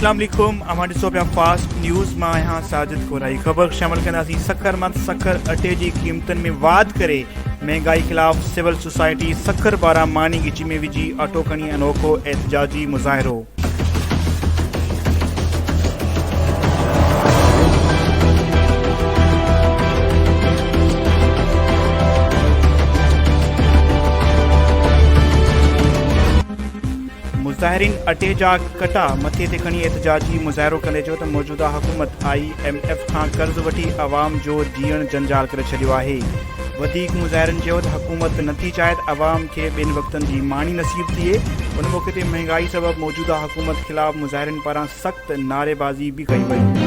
अस्सलाम वालेकुम अवां ॾिसो पिया फास्ट न्यूज़ मां आहियां साजिद कोराई। ख़बर शामिल कंदासीं। सखर मत सखर अटे जी क़ीमतुनि में वाध करे महांगाई ख़िलाफ़ सिविल सोसाइटी सखर पारां मानी ॻिची में विझी अटो खणी अनोखो एहतजाजी मुज़ाहिरो। मुज़ाहिरीन अटे जा कटा मथे ते खणी एहतजाजी मुज़ाहिरो कंदे चयो त मौजूदा हुकूमत IMF खां कर्ज़ वठी अवाम जो जीअण जंजाल करे छॾियो आहे। वधीक मुज़ाहिरनि चयो त हुकूमत नथी चाहे त अवाम खे ॿिनि वक़्तनि जी मानी नसीब थिए। उन मौक़े ते महांगाई सबबि मौजूदा हुकूमत ख़िलाफ़ मुज़ाहिरनि पारां सख़्त नारेबाज़ी बि कई वई।